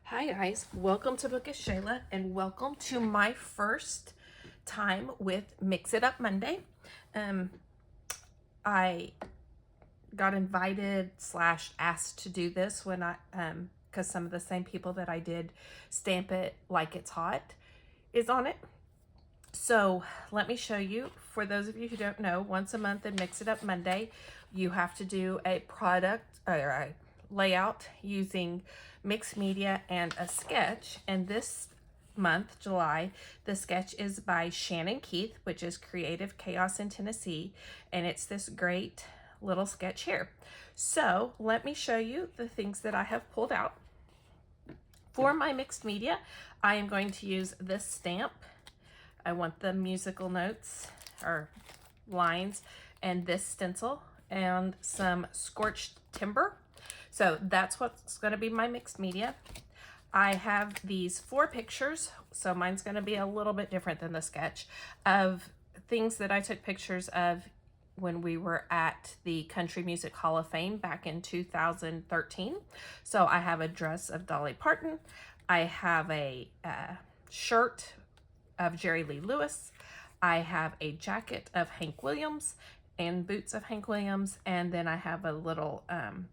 Hi guys, welcome to Bookish Shayla and welcome to my first time with Mix It Up Monday. I got invited / asked to do this when because some of the same people that I did Stamp It Like It's Hot is on it. So let me show you. For those of you who don't know, once a month in Mix It Up Monday, you have to do a product or a layout using mixed media and a sketch. And this month, July, the sketch is by Shannon Keith, which is Creative Chaos in Tennessee. And it's this great little sketch here. So let me show you the things that I have pulled out. For my mixed media, I am going to use this stamp. I want the musical notes or lines and this stencil and some scorched timber. So that's what's going to be my mixed media. I have these 4 pictures, so mine's going to be a little bit different than the sketch, of things that I took pictures of when we were at the Country Music Hall of Fame back in 2013. So I have a dress of Dolly Parton. I have a shirt of Jerry Lee Lewis. I have a jacket of Hank Williams and boots of Hank Williams, and then I have a little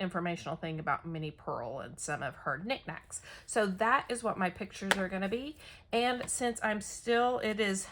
informational thing about Minnie Pearl and some of her knickknacks. So that is what my pictures are going to be. And since I'm filming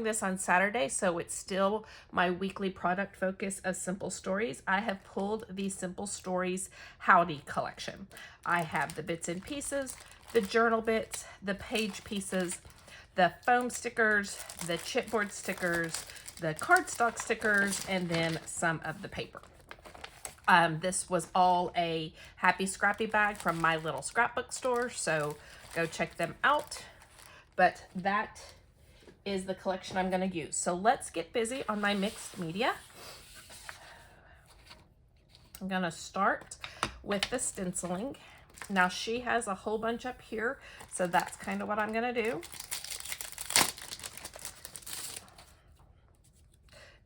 this on Saturday, so it's still my weekly product focus of Simple Stories. I have pulled the Simple Stories Howdy collection. I have the bits and pieces, the journal bits, the page pieces, the foam stickers, the chipboard stickers, the cardstock stickers, and then some of the paper. This was all a Happy Scrappy bag from my little scrapbook store, so go check them out. But that is the collection I'm going to use. So let's get busy on my mixed media. I'm going to start with the stenciling. Now she has a whole bunch up here, so that's kind of what I'm going to do.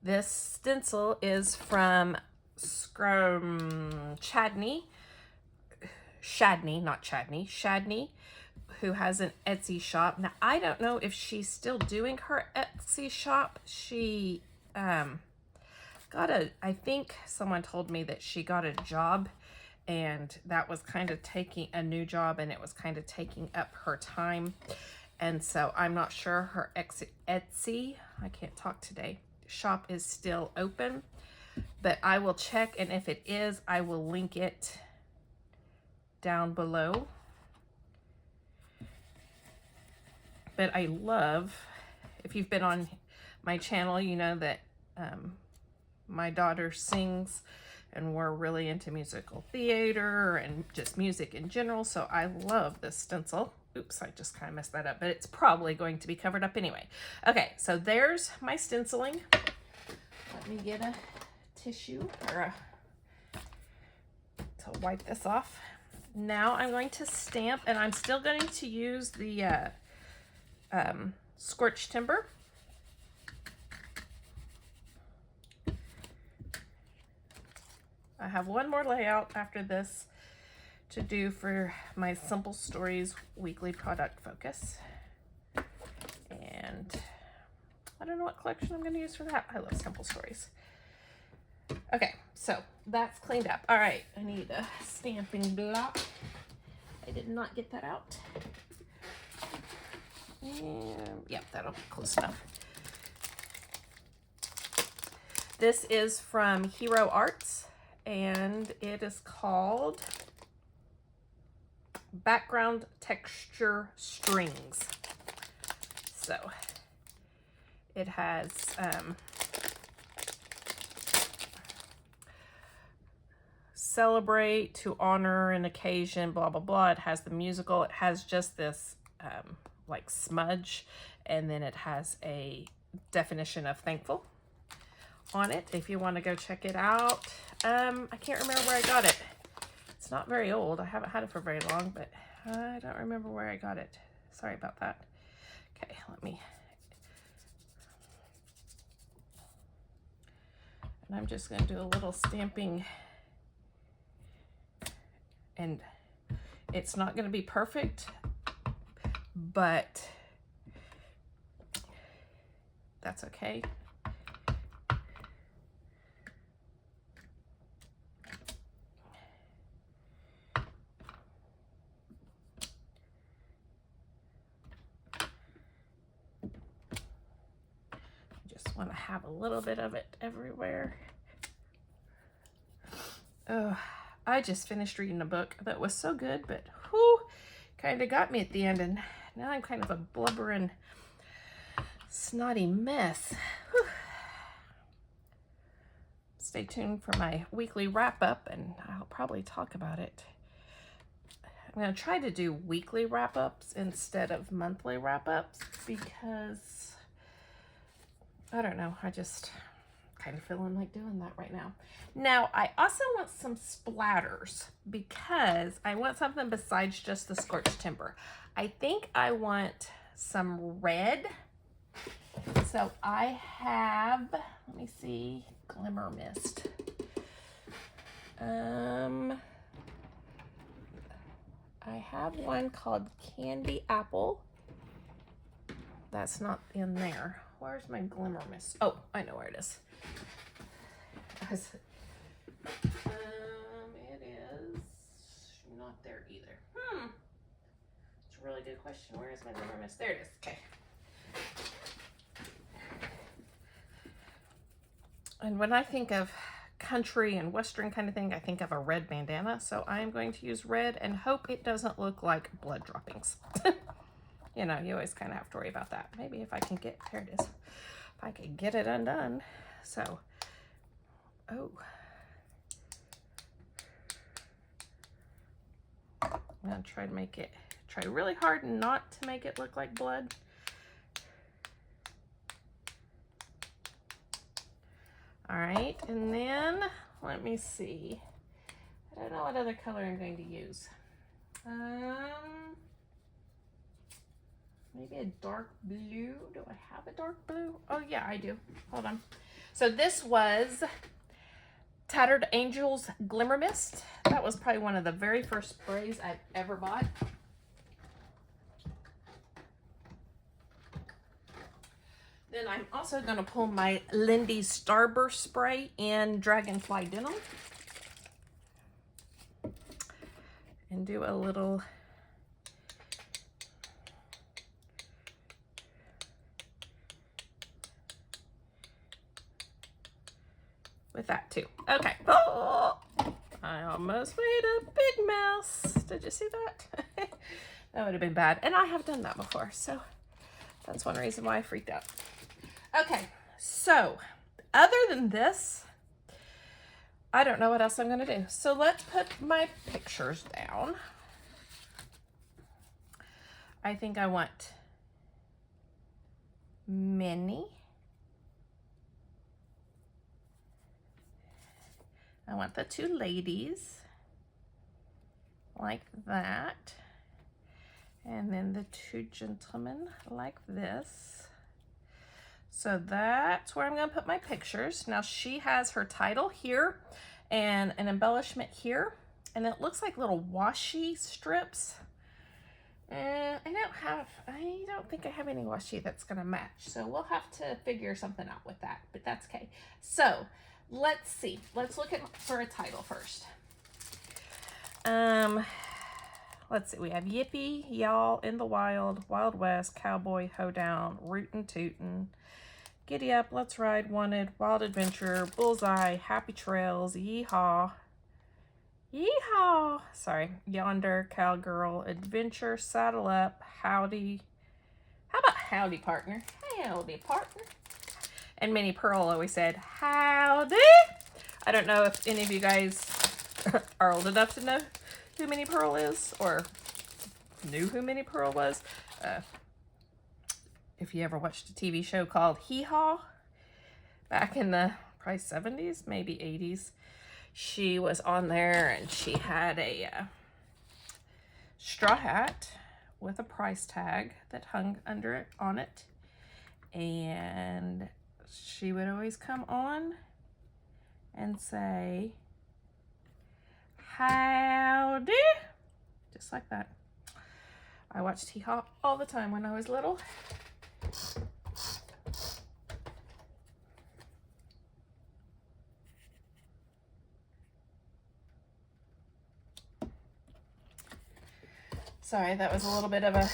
This stencil is from Shadney, who has an Etsy shop. Now, I don't know if she's still doing her Etsy shop. She I think someone told me that she got a job, and that was kind of taking a new job, and it was kind of taking up her time. And so I'm not sure her Etsy, I can't talk today, shop is still open, but I will check, and if it is, I will link it down below. But I love, if you've been on my channel, you know that my daughter sings, and we're really into musical theater and just music in general, so I love this stencil. Oops, I just kind of messed that up, but it's probably going to be covered up anyway. Okay, so there's my stenciling. Let me get a tissue or to wipe this off. Now I'm going to stamp, and I'm still going to use the scorched timber. I have one more layout after this to do for my Simple Stories weekly product focus. And I don't know what collection I'm going to use for that. I love Simple Stories. Okay, so that's cleaned up. All right, I need a stamping block. I did not get that out. And yep, that'll be close enough. This is from Hero Arts, and it is called Background Texture Strings. So it has celebrate, to honor an occasion, blah blah blah. It has the musical. It has just this like smudge, and then it has a definition of thankful on it if you want to go check it out. I can't remember where I got it. It's not very old. I haven't had it for very long, but I don't remember where I got it. Sorry about that. Okay, and I'm just going to do a little stamping, and It's not going to be perfect, but that's okay. Just want to have a little bit of it everywhere. Oh, I just finished reading a book that was so good, but whew, kind of got me at the end, and now I'm kind of a blubbering, snotty mess. Whew. Stay tuned for my weekly wrap-up, and I'll probably talk about it. I'm going to try to do weekly wrap-ups instead of monthly wrap-ups because, I don't know, I just kind of feeling like doing that right now. Now, I also want some splatters because I want something besides just the scorched timber. I think I want some red. So I have, let me see, Glimmer Mist. I have one called Candy Apple. That's not in there. Where's my Glimmer Mist? Oh, I know where it is. It is not there either. It's a really good question. Where is my Glimmer Mist? There it is. Okay. And when I think of country and western kind of thing, I think of a red bandana. So I'm going to use red and hope it doesn't look like blood droppings. You know, you always kind of have to worry about that. Maybe if I can get, there it is. If I could get it undone. So, oh. I'm going to try to make it, try really hard not to make it look like blood. All right, and then let me see. I don't know what other color I'm going to use. Maybe a dark blue. Do I have a dark blue? Oh yeah, I do. Hold on. So this was Tattered Angels Glimmer Mist. That was probably one of the very first sprays I've ever bought. Then I'm also going to pull my Lindy's Starburst spray in Dragonfly Denim and do a little with that too. Okay. Oh, I almost made a big mess. Did you see that? That would have been bad. And I have done that before, so that's one reason why I freaked out. Okay, so other than this, I don't know what else I'm going to do. So let's put my pictures down. I think I want Minnie. I want the two ladies like that. And then the two gentlemen like this. So that's where I'm going to put my pictures. Now she has her title here and an embellishment here. And it looks like little washi strips. And I don't think I have any washi that's going to match. So we'll have to figure something out with that, but that's okay. So let's see. Let's look for a title first. Let's see. We have Yippee, Y'all, In the Wild, Wild West, Cowboy, Hoedown, Rootin' Tootin', Giddy Up, Let's Ride, Wanted, Wild Adventure, Bullseye, Happy Trails, Yeehaw, Yeehaw, sorry, Yonder, Cowgirl, Adventure, Saddle Up, Howdy. How about Howdy, partner? Howdy, partner. And Minnie Pearl always said, howdy. I don't know if any of you guys are old enough to know who Minnie Pearl is or knew who Minnie Pearl was. If you ever watched a TV show called Hee Haw back in the probably 70s, maybe 80s, she was on there and she had a straw hat with a price tag that hung under it on it, and she would always come on and say, howdy. just like that. I watched T-Hop all the time when I was little. Sorry, that was a little bit of a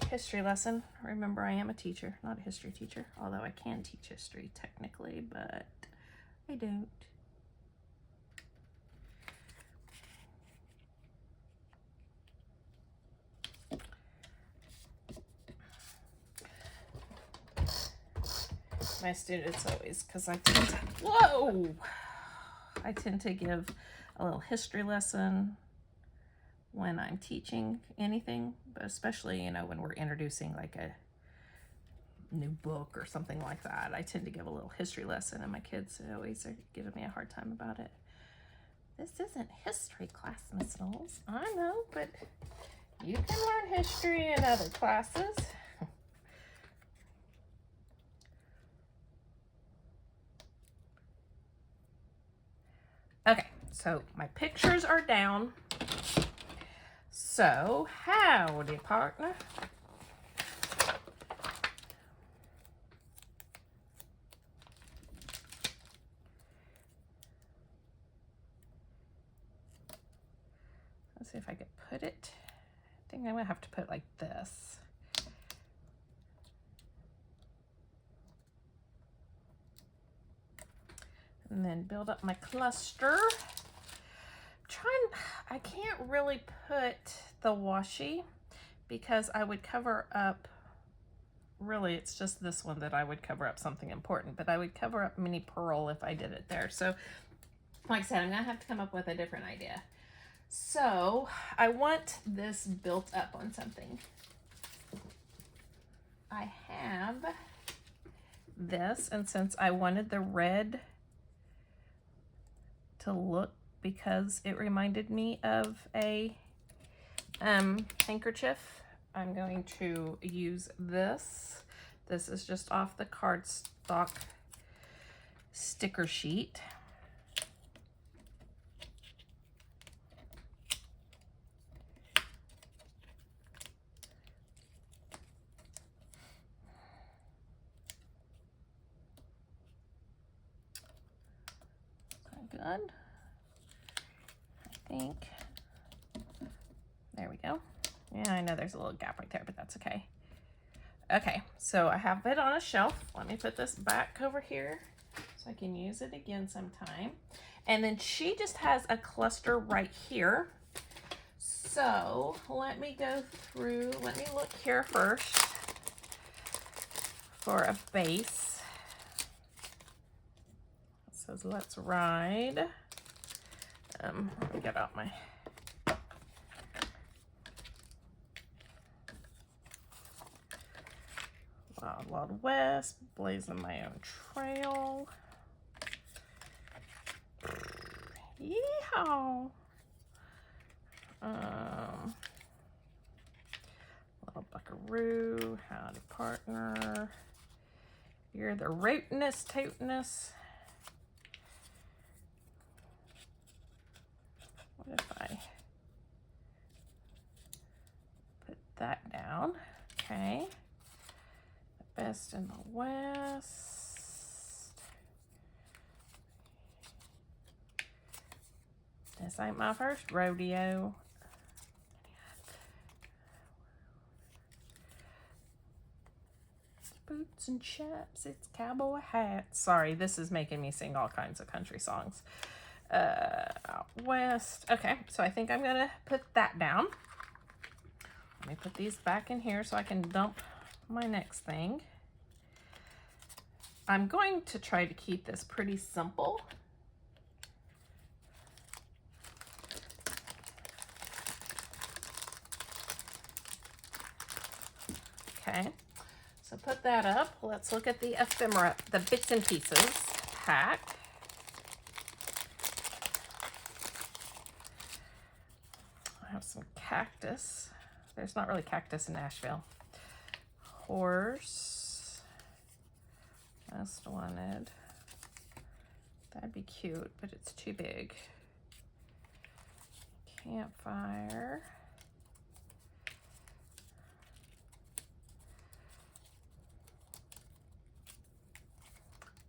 history lesson. Remember, I am a teacher, not a history teacher, although I can teach history technically, but I don't. My students always, because I tend to, whoa! I tend to give a little history lesson when I'm teaching anything, but especially, you know, when we're introducing like a new book or something like that, I tend to give a little history lesson, and my kids always are giving me a hard time about it. This isn't history class, Miss Knowles. I know, but you can learn history in other classes. Okay, so my pictures are down. So, howdy, partner. Let's see if I could put it. I think I'm gonna have to put it like this. And then build up my cluster. I can't really put the washi because I would cover up, really it's just this one that I would cover up something important, but I would cover up mini pearl if I did it there. So like I said, I'm gonna have to come up with a different idea. So I want this built up on something. I have this, and since I wanted the red to look, because it reminded me of a handkerchief, I'm going to use this. This is just off the cardstock sticker sheet. Good. I think. There we go. Yeah, I know there's a little gap right there, but that's okay. Okay, so I have it on a shelf. Let me put this back over here so I can use it again sometime. And then she just has a cluster right here. So let me go through, let me look here first for a base. It says, let's ride. Let me get out my Wild Wild West, blazing my own trail. Yeehaw! Little buckaroo, howdy partner. You're the rootinest tootinest. What if I put that down? Okay. The best in the West. This ain't my first rodeo. It's boots and chaps, it's cowboy hats. Sorry, this is making me sing all kinds of country songs. Out west. Okay, so I think I'm gonna put that down. Let me put these back in here so I can dump my next thing. I'm going to try to keep this pretty simple. Okay, so put that up. Let's look at the ephemera, the bits and pieces pack. I have some cactus. There's not really cactus in Nashville. Horse. Most wanted. That'd be cute, but it's too big. campfire.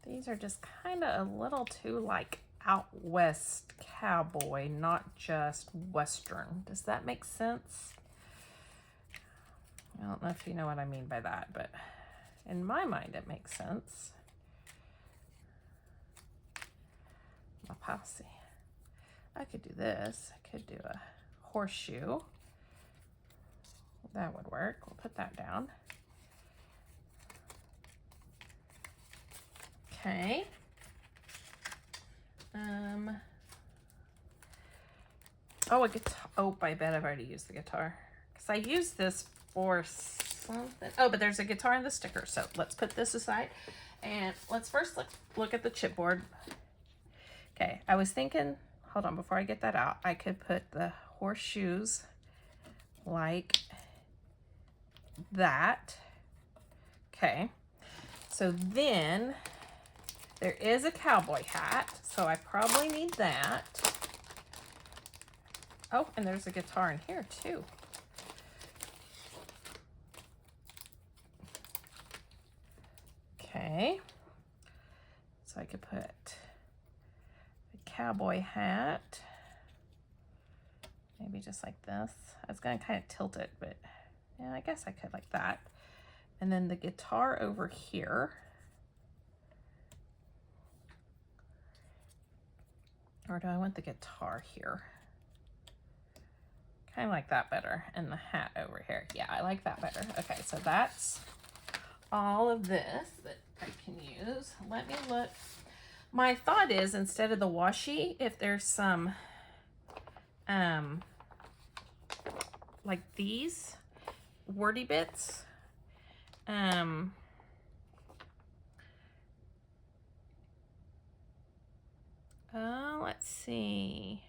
These are just kind of a little too like out west cowboy, not just western. Does that make sense? I don't know if you know what I mean by that, but in my mind it makes sense. My posse. I could do this. I could do a horseshoe. That would work. We'll put that down. Okay. Oh, a guitar. Oh, I bet I've already used the guitar. Because I used this for something. Oh, but there's a guitar in the sticker. So let's put this aside. And let's first look at the chipboard. Okay, I was thinking, hold on, before I get that out, I could put the horseshoes like that. Okay, so then there is a cowboy hat, so I probably need that. Oh, and there's a guitar in here too. Okay, so I could put a cowboy hat, maybe just like this. I was gonna kind of tilt it, but yeah, I guess I could like that. And then the guitar over here. Or do I want the guitar here? Kind of like that better. And the hat over here. Yeah, I like that better. Okay, so that's all of this that I can use. Let me look. My thought is, instead of the washi, if there's some, like these wordy bits, let's see.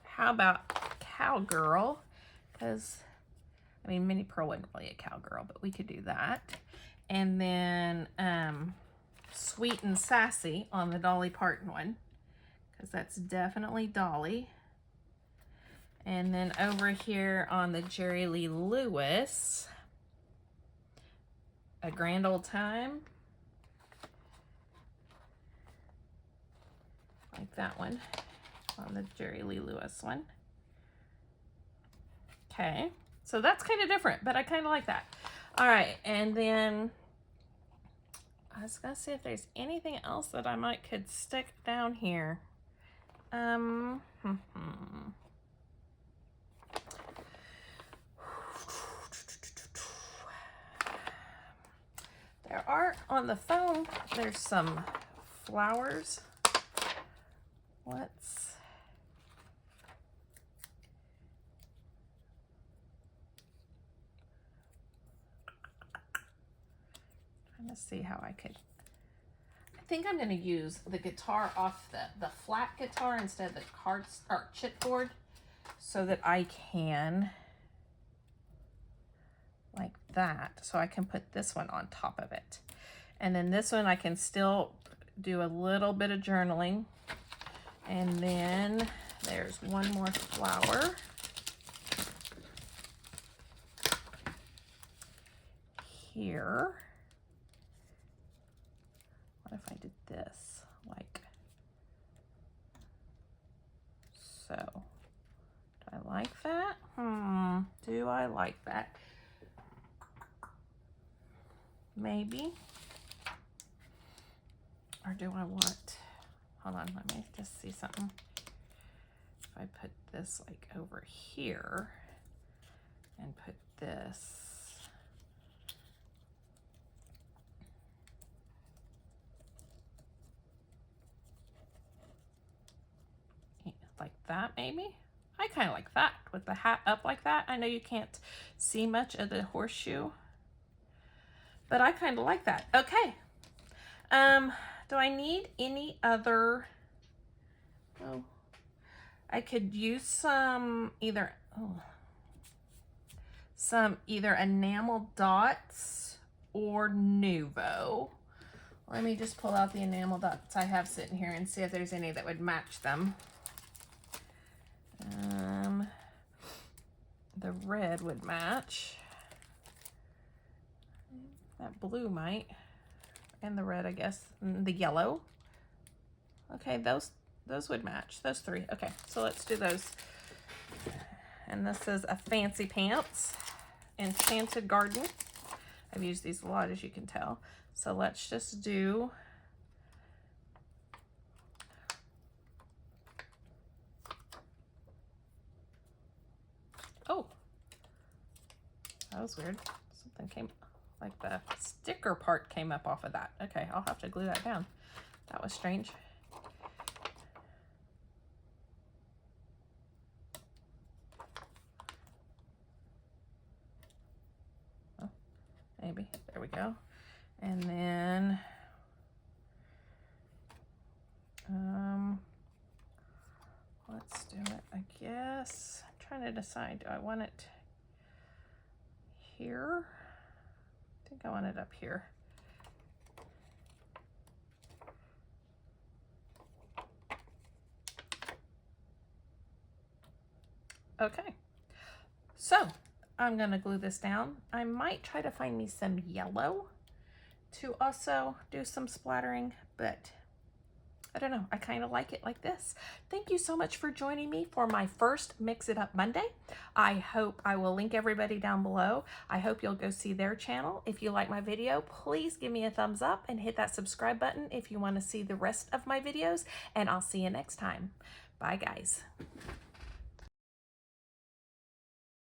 How about cowgirl? Because, I mean, Minnie Pearl wasn't really a cowgirl, but we could do that. And then sweet and sassy on the Dolly Parton one, because that's definitely Dolly. And then over here on the Jerry Lee Lewis, a grand old time. Like that one on the Jerry Lee Lewis one. Okay, so that's kind of different, but I kind of like that. All right, and then I was gonna see if there's anything else that I might could stick down here. There are, on the phone, there's some flowers. Let's, trying to see how I could, I think I'm going to use the guitar off the flat guitar instead of the cards or chipboard, so that I can, like that, so I can put this one on top of it. And then this one I can still do a little bit of journaling. And then there's one more flower. Here. What if I did this? Like so. Do I like that? Do I like that? Maybe. Or do I want, hold on, let me just see something. If I put this like over here and put this like that, maybe? I kind of like that with the hat up like that. I know you can't see much of the horseshoe, but I kind of like that. Okay. Do I need any other? Oh, I could use some either enamel dots or Nuvo. Let me just pull out the enamel dots I have sitting here and see if there's any that would match them. The red would match. That blue might. And the red, I guess. And the yellow. Okay, those would match. Those three. Okay, so let's do those. And this is a Fancy Pants Enchanted Garden. I've used these a lot, as you can tell. So let's just do oh, that was weird. Something came, like the sticker part came up off of that. Okay, I'll have to glue that down. That was strange. Oh, maybe. There we go. And then let's do it, I guess. I'm trying to decide, do I want it here? I think I want it up here. Okay, so I'm gonna glue this down. I might try to find me some yellow to also do some splattering, but I don't know. I kind of like it like this. Thank you so much for joining me for my first Mix It Up Monday. I hope I will link everybody down below. I hope you'll go see their channel. If you like my video, please give me a thumbs up and hit that subscribe button if you want to see the rest of my videos, and I'll see you next time. Bye, guys.